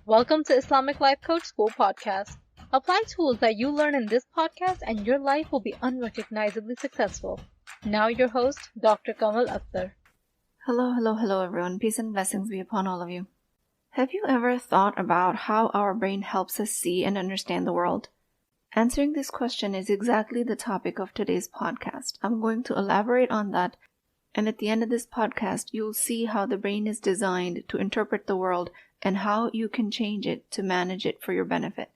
Welcome to Islamic Life Coach School Podcast. Apply tools that you learn in this podcast and your life will be unrecognizably successful. Now your host, Dr. Kamal Akhtar. Hello everyone. Peace and blessings be upon all of you. Have you ever thought about how our brain helps us see and understand the world? Answering this question is exactly the topic of today's podcast. I'm going to elaborate on that, and at the end of this podcast, you'll see how the brain is designed to interpret the world and how you can change it to manage it for your benefit.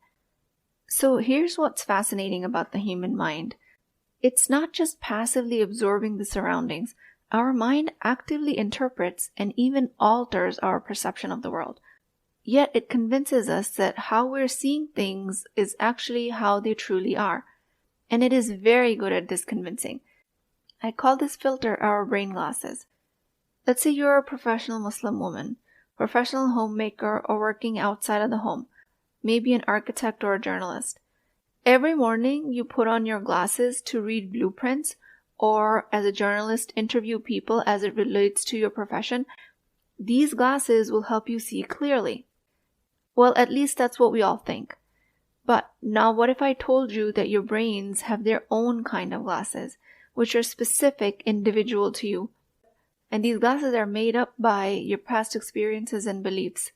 So here's what's fascinating about the human mind. It's not just passively absorbing the surroundings. Our mind actively interprets and even alters our perception of the world. Yet it convinces us that how we're seeing things is actually how they truly are. And it is very good at this convincing. I call this filter our brain glasses. Let's say you're a professional Muslim woman, professional homemaker, or working outside of the home, maybe an architect or a journalist. Every morning you put on your glasses to read blueprints, or as a journalist interview people as it relates to your profession. These glasses will help you see clearly. Well, at least that's what we all think. But now what if I told you that your brains have their own kind of glasses, which are specific, individual to you? And these glasses are made up by your past experiences and beliefs.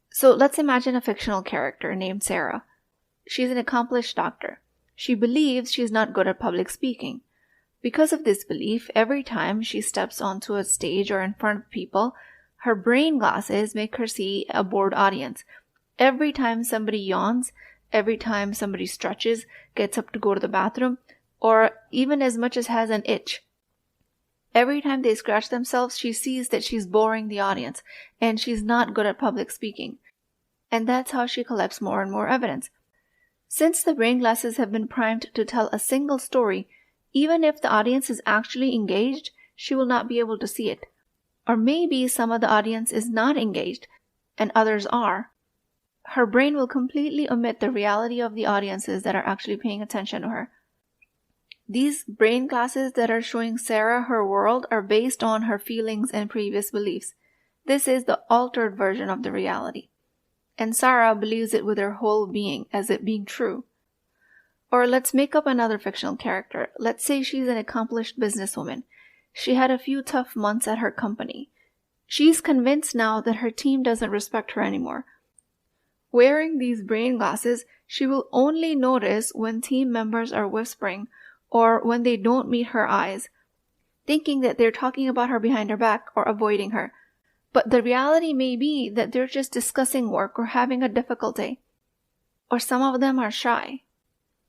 So let's imagine a fictional character named Sarah. She's an accomplished doctor. She believes she's not good at public speaking. Because of this belief, every time she steps onto a stage or in front of people, her brain glasses make her see a bored audience. Every time somebody yawns, every time somebody stretches, gets up to go to the bathroom, or even as much as has an itch, every time they scratch themselves, she sees that she's boring the audience and she's not good at public speaking. And that's how she collects more and more evidence. Since the brain glasses have been primed to tell a single story, even if the audience is actually engaged, she will not be able to see it. Or maybe some of the audience is not engaged and others are. Her brain will completely omit the reality of the audiences that are actually paying attention to her. These brain glasses that are showing Sarah her world are based on her feelings and previous beliefs. This is the altered version of the reality. And Sarah believes it with her whole being as it being true. Or let's make up another fictional character. Let's say she's an accomplished businesswoman. She had a few tough months at her company. She's convinced now that her team doesn't respect her anymore. Wearing these brain glasses, she will only notice when team members are whispering or when they don't meet her eyes, thinking that they're talking about her behind her back or avoiding her. But the reality may be that they're just discussing work or having a difficult day. Or some of them are shy.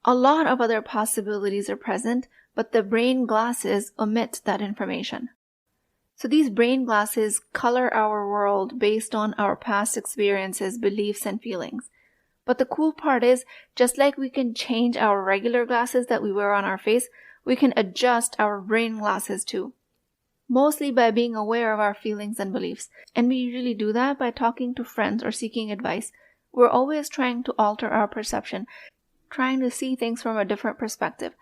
A lot of other possibilities are present, but the brain glasses omit that information. So these brain glasses color our world based on our past experiences, beliefs, and feelings. But the cool part is, just like we can change our regular glasses that we wear on our face, we can adjust our brain glasses too. Mostly by being aware of our feelings and beliefs. And we usually do that by talking to friends or seeking advice. We're always trying to alter our perception, trying to see things from a different perspective,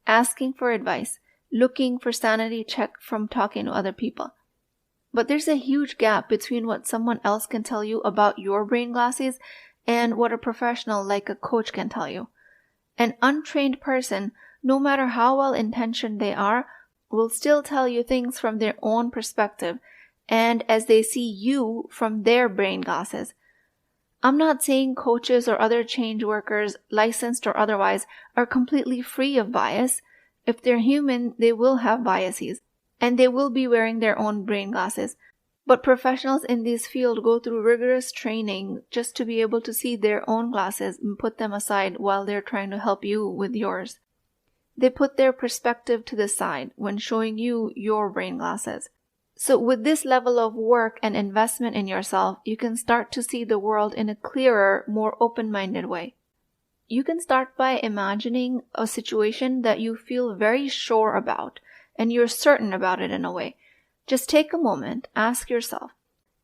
asking for advice, looking for sanity check from talking to other people. But there's a huge gap between what someone else can tell you about your brain glasses and what a professional like a coach can tell you. An untrained person, no matter how well-intentioned they are, will still tell you things from their own perspective and as they see you from their brain glasses. I'm not saying coaches or other change workers, licensed or otherwise, are completely free of bias. If they're human, they will have biases, and they will be wearing their own brain glasses. But professionals in this field go through rigorous training just to be able to see their own glasses and put them aside while they're trying to help you with yours. They put their perspective to the side when showing you your brain glasses. So with this level of work and investment in yourself, you can start to see the world in a clearer, more open-minded way. You can start by imagining a situation that you feel very sure about, and you're certain about it in a way. Just take a moment, ask yourself,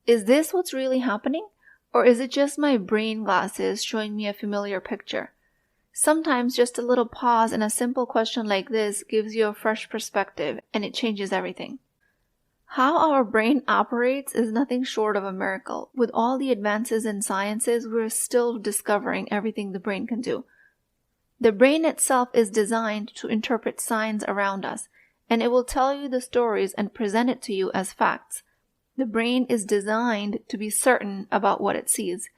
is this what's really happening? Or is it just my brain glasses showing me a familiar picture? Sometimes just a little pause and a simple question like this gives you a fresh perspective, and it changes everything. How our brain operates is nothing short of a miracle. With all the advances in sciences, we're still discovering everything the brain can do. The brain itself is designed to interpret signs around us, and it will tell you the stories and present it to you as facts. The brain is designed to be certain about what it sees.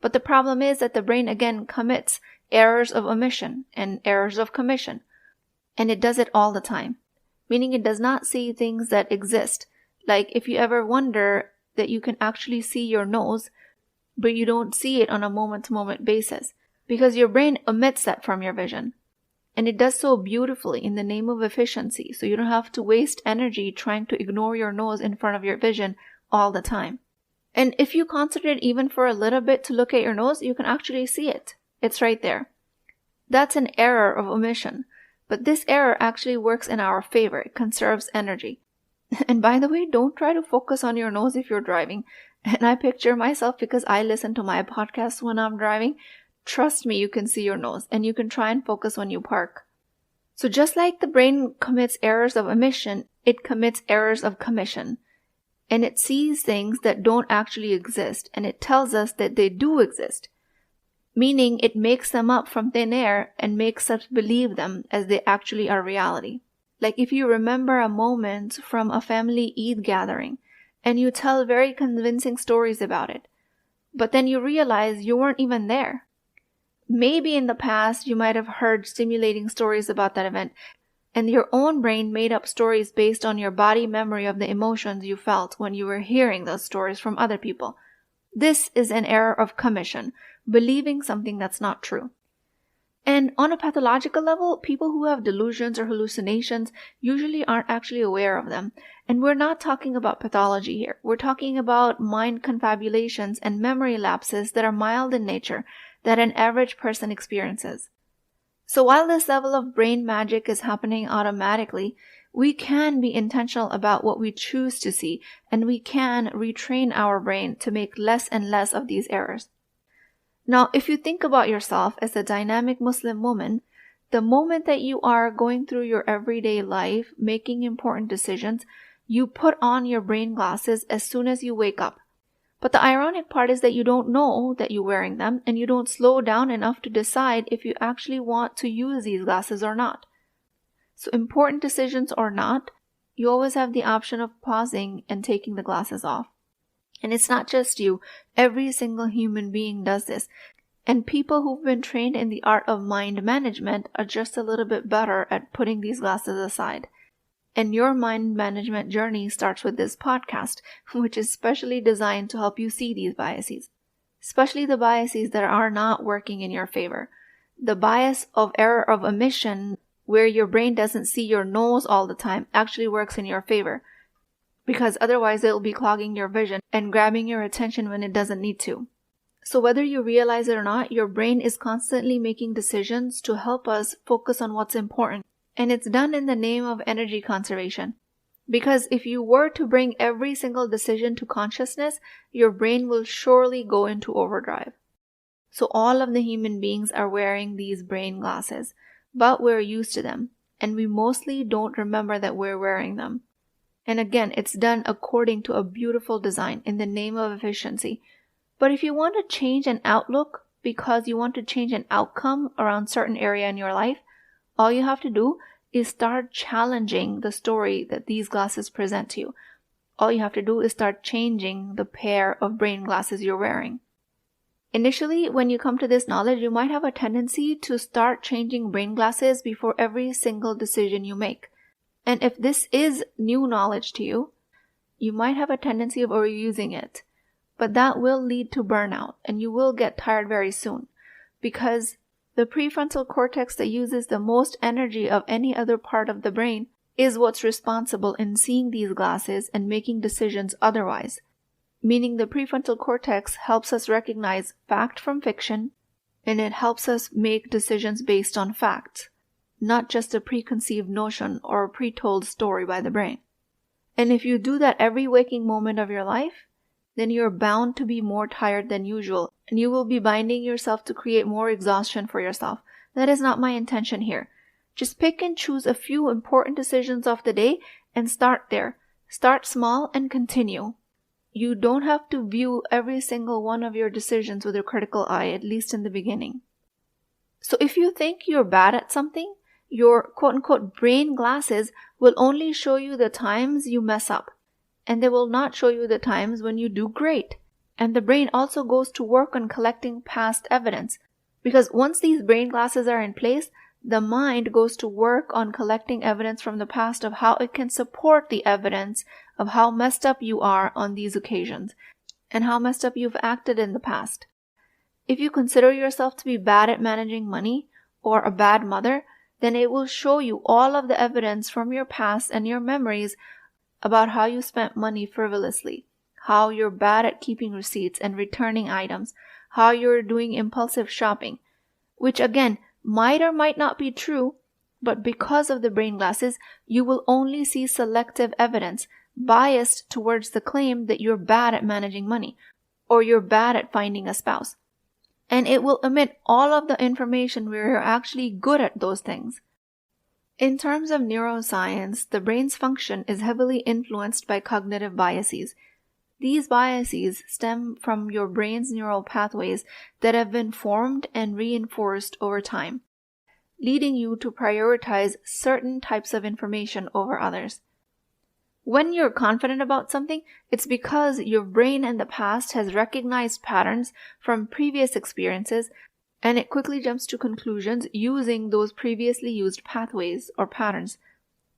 But the problem is that the brain again commits errors of omission and errors of commission, and it does it all the time, meaning it does not see things that exist. Like if you ever wonder that you can actually see your nose, but you don't see it on a moment-to-moment basis, because your brain omits that from your vision. And it does so beautifully in the name of efficiency, so you don't have to waste energy trying to ignore your nose in front of your vision all the time. And if you concentrate even for a little bit to look at your nose, you can actually see it. It's right there. That's an error of omission. But this error actually works in our favor. It conserves energy. And by the way, don't try to focus on your nose if you're driving. And I picture myself, because I listen to my podcast when I'm driving. Trust me, you can see your nose, and you can try and focus when you park. So just like the brain commits errors of omission, it commits errors of commission. And it sees things that don't actually exist, and it tells us that they do exist. Meaning it makes them up from thin air and makes us believe them as they actually are reality. Like if you remember a moment from a family Eid gathering, and you tell very convincing stories about it, but then you realize you weren't even there. Maybe in the past you might have heard stimulating stories about that event, and your own brain made up stories based on your body memory of the emotions you felt when you were hearing those stories from other people. This is an error of commission, believing something that's not true. And on a pathological level, people who have delusions or hallucinations usually aren't actually aware of them. And we're not talking about pathology here. We're talking about mind confabulations and memory lapses that are mild in nature, that an average person experiences. So while this level of brain magic is happening automatically, we can be intentional about what we choose to see, and we can retrain our brain to make less and less of these errors. Now, if you think about yourself as a dynamic Muslim woman, the moment that you are going through your everyday life, making important decisions, you put on your brain glasses as soon as you wake up. But the ironic part is that you don't know that you're wearing them, and you don't slow down enough to decide if you actually want to use these glasses or not. So important decisions or not, you always have the option of pausing and taking the glasses off. And it's not just you. Every single human being does this. And people who've been trained in the art of mind management are just a little bit better at putting these glasses aside. And your mind management journey starts with this podcast, which is specially designed to help you see these biases. Especially the biases that are not working in your favor. The bias of error of omission, where your brain doesn't see your nose all the time, actually works in your favor. Because otherwise it'll be clogging your vision and grabbing your attention when it doesn't need to. So whether you realize it or not, your brain is constantly making decisions to help us focus on what's important. And it's done in the name of energy conservation. Because if you were to bring every single decision to consciousness, your brain will surely go into overdrive. So all of the human beings are wearing these brain glasses, but we're used to them, and we mostly don't remember that we're wearing them. And again, it's done according to a beautiful design in the name of efficiency. But if you want to change an outlook because you want to change an outcome around a certain area in your life, all you have to do is start challenging the story that these glasses present to you. All you have to do is start changing the pair of brain glasses you're wearing. Initially, when you come to this knowledge, you might have a tendency to start changing brain glasses before every single decision you make. And if this is new knowledge to you, you might have a tendency of overusing it. But that will lead to burnout, and you will get tired very soon. Because the prefrontal cortex that uses the most energy of any other part of the brain is what's responsible in seeing these glasses and making decisions otherwise. Meaning the prefrontal cortex helps us recognize fact from fiction, and it helps us make decisions based on facts, not just a preconceived notion or a pre-told story by the brain. And if you do that every waking moment of your life, then you're bound to be more tired than usual, and you will be binding yourself to create more exhaustion for yourself. That is not my intention here. Just pick and choose a few important decisions of the day and start there. Start small and continue. You don't have to view every single one of your decisions with a critical eye, at least in the beginning. So if you think you're bad at something, your quote-unquote brain glasses will only show you the times you mess up, and they will not show you the times when you do great. And the brain also goes to work on collecting past evidence, because once these brain glasses are in place, the mind goes to work on collecting evidence from the past of how it can support the evidence of how messed up you are on these occasions and how messed up you've acted in the past. If you consider yourself to be bad at managing money or a bad mother, then it will show you all of the evidence from your past and your memories about how you spent money frivolously, how you're bad at keeping receipts and returning items, how you're doing impulsive shopping, which again might or might not be true, but because of the brain glasses, you will only see selective evidence biased towards the claim that you're bad at managing money or you're bad at finding a spouse. And it will omit all of the information where you're actually good at those things. In terms of neuroscience, the brain's function is heavily influenced by cognitive biases. These biases stem from your brain's neural pathways that have been formed and reinforced over time, leading you to prioritize certain types of information over others. When you're confident about something, it's because your brain in the past has recognized patterns from previous experiences, and it quickly jumps to conclusions using those previously used pathways or patterns.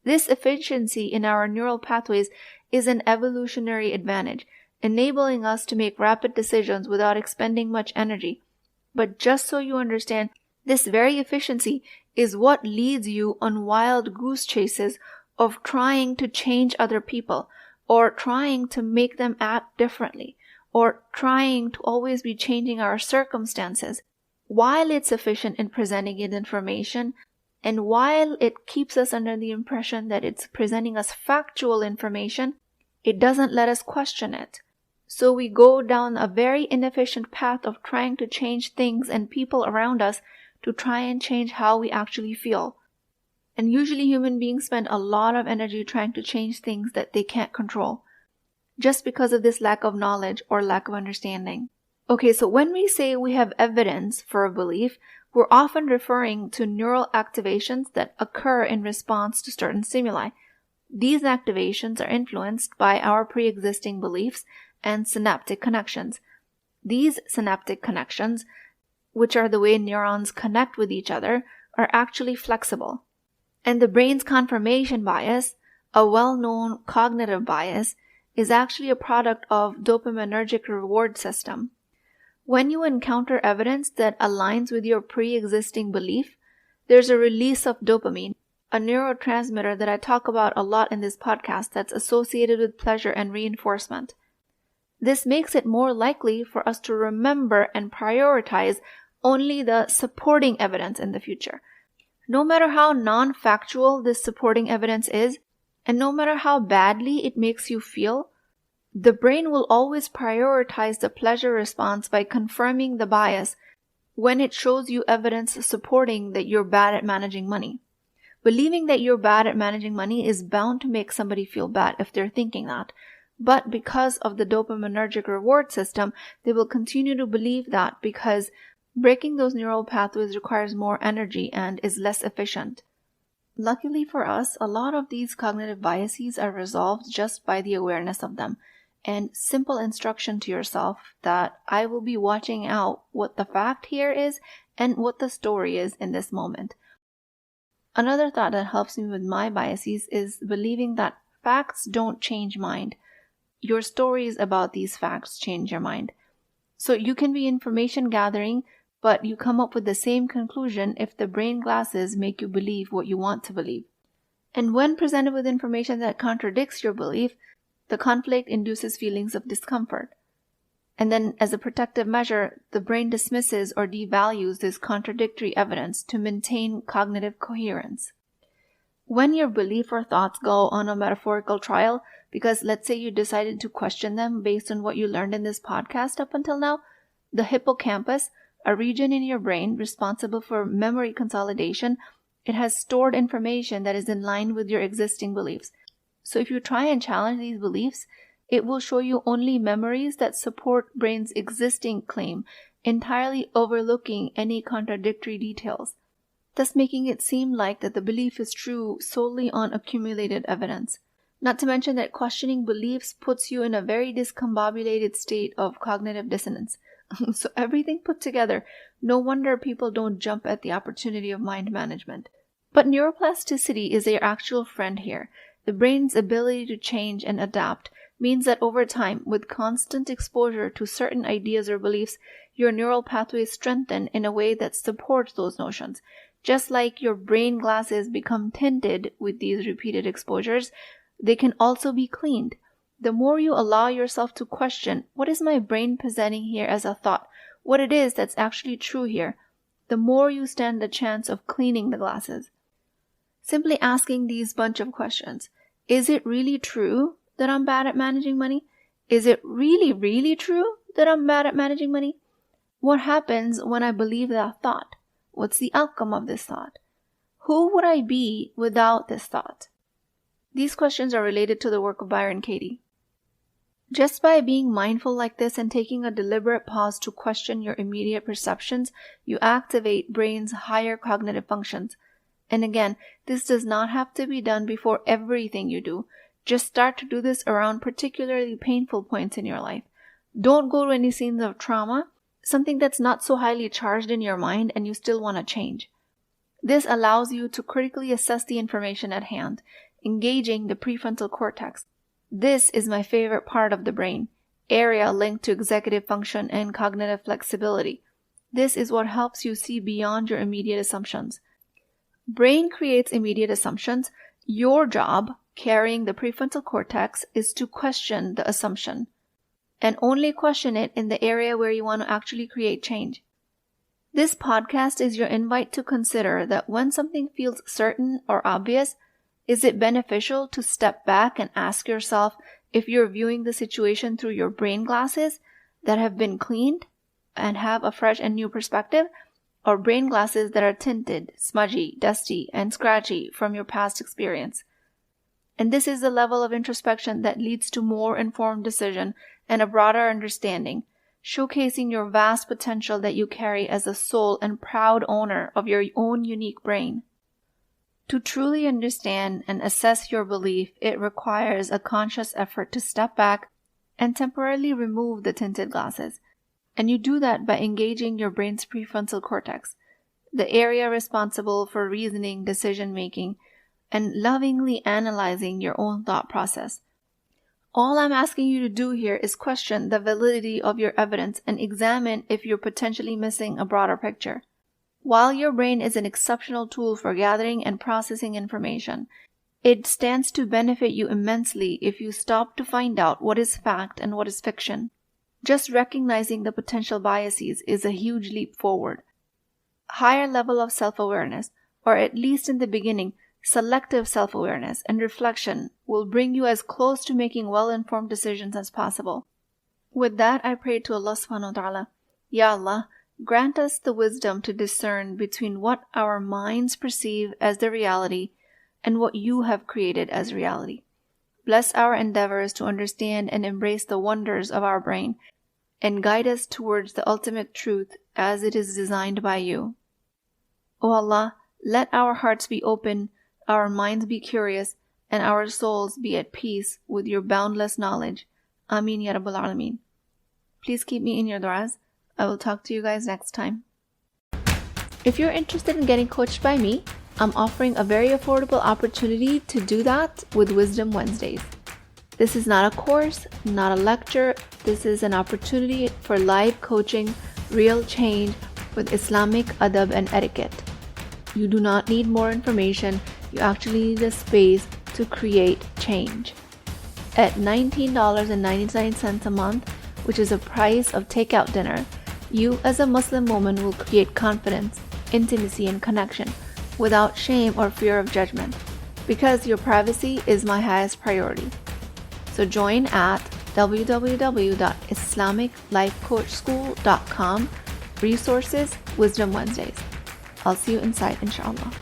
This efficiency in our neural pathways is an evolutionary advantage, enabling us to make rapid decisions without expending much energy. But just so you understand, this very efficiency is what leads you on wild goose chases of trying to change other people, or trying to make them act differently, or trying to always be changing our circumstances. While it's efficient in presenting it information, and while it keeps us under the impression that it's presenting us factual information, it doesn't let us question it. So we go down a very inefficient path of trying to change things and people around us to try and change how we actually feel. And usually human beings spend a lot of energy trying to change things that they can't control, just because of this lack of knowledge or lack of understanding. Okay, so when we say we have evidence for a belief, we're often referring to neural activations that occur in response to certain stimuli. These activations are influenced by our pre-existing beliefs and synaptic connections. These synaptic connections, which are the way neurons connect with each other, are actually flexible. And the brain's confirmation bias, a well-known cognitive bias, is actually a product of dopaminergic reward system. When you encounter evidence that aligns with your pre-existing belief, there's a release of dopamine, a neurotransmitter that I talk about a lot in this podcast that's associated with pleasure and reinforcement. This makes it more likely for us to remember and prioritize only the supporting evidence in the future. No matter how non-factual this supporting evidence is, and no matter how badly it makes you feel, the brain will always prioritize the pleasure response by confirming the bias when it shows you evidence supporting that you're bad at managing money. Believing that you're bad at managing money is bound to make somebody feel bad if they're thinking that. But because of the dopaminergic reward system, they will continue to believe that because breaking those neural pathways requires more energy and is less efficient. Luckily for us, a lot of these cognitive biases are resolved just by the awareness of them, and simple instruction to yourself that I will be watching out what the fact here is and what the story is in this moment. Another thought that helps me with my biases is believing that facts don't change mind. Your stories about these facts change your mind. So you can be information gathering, but you come up with the same conclusion if the brain glasses make you believe what you want to believe. And when presented with information that contradicts your belief, the conflict induces feelings of discomfort. And then, as a protective measure, the brain dismisses or devalues this contradictory evidence to maintain cognitive coherence. When your belief or thoughts go on a metaphorical trial, because let's say you decided to question them based on what you learned in this podcast up until now, the hippocampus, a region in your brain responsible for memory consolidation, it has stored information that is in line with your existing beliefs. So if you try and challenge these beliefs, it will show you only memories that support brain's existing claim, entirely overlooking any contradictory details, thus making it seem like that the belief is true solely on accumulated evidence. Not to mention that questioning beliefs puts you in a very discombobulated state of cognitive dissonance. So everything put together, no wonder people don't jump at the opportunity of mind management. But neuroplasticity is your actual friend here. The brain's ability to change and adapt means that over time, with constant exposure to certain ideas or beliefs, your neural pathways strengthen in a way that supports those notions. Just like your brain glasses become tinted with these repeated exposures, they can also be cleaned. The more you allow yourself to question, what is my brain presenting here as a thought, what it is that's actually true here, the more you stand the chance of cleaning the glasses. Simply asking these bunch of questions. Is it really true that I'm bad at managing money? Is it really true that I'm bad at managing money? What happens when I believe that thought? What's the outcome of this thought? Who would I be without this thought? These questions are related to the work of Byron Katie. Just by being mindful like this and taking a deliberate pause to question your immediate perceptions, you activate brain's higher cognitive functions. And again, this does not have to be done before everything you do. Just start to do this around particularly painful points in your life. Don't go to any scenes of trauma, something that's not so highly charged in your mind and you still want to change. This allows you to critically assess the information at hand, engaging the prefrontal cortex. This is my favorite part of the brain, area linked to executive function and cognitive flexibility. This is what helps you see beyond your immediate assumptions. Brain creates immediate assumptions. Your job, carrying the prefrontal cortex, is to question the assumption, and only question it in the area where you want to actually create change. This podcast is your invite to consider that when something feels certain or obvious, is it beneficial to step back and ask yourself if you're viewing the situation through your brain glasses that have been cleaned and have a fresh and new perspective, or brain glasses that are tinted, smudgy, dusty, and scratchy from your past experience? And this is the level of introspection that leads to more informed decision and a broader understanding, showcasing your vast potential that you carry as a sole and proud owner of your own unique brain. To truly understand and assess your belief, it requires a conscious effort to step back and temporarily remove the tinted glasses. And you do that by engaging your brain's prefrontal cortex, the area responsible for reasoning, decision-making, and lovingly analyzing your own thought process. All I'm asking you to do here is question the validity of your evidence and examine if you're potentially missing a broader picture. While your brain is an exceptional tool for gathering and processing information, it stands to benefit you immensely if you stop to find out what is fact and what is fiction. Just recognizing the potential biases is a huge leap forward. Higher level of self-awareness, or at least in the beginning, selective self-awareness and reflection will bring you as close to making well-informed decisions as possible. With that, I pray to Allah subhanahu wa ta'ala, Ya Allah, grant us the wisdom to discern between what our minds perceive as the reality and what you have created as reality. Bless our endeavors to understand and embrace the wonders of our brain and guide us towards the ultimate truth as it is designed by you. O Allah, let our hearts be open, our minds be curious, and our souls be at peace with your boundless knowledge. Ameen Ya Rabbal Alameen. Please keep me in your du'as. I will talk to you guys next time. If you're interested in getting coached by me, I'm offering a very affordable opportunity to do that with Wisdom Wednesdays. This is not a course, not a lecture. This is an opportunity for live coaching, real change with Islamic adab and etiquette. You do not need more information. You actually need a space to create change. At $19.99 a month, which is the price of takeout dinner, you as a Muslim woman will create confidence, intimacy, and connection without shame or fear of judgment, because your privacy is my highest priority. So join at www.islamiclifecoachschool.com, resources, Wisdom Wednesdays. I'll see you inside, inshallah.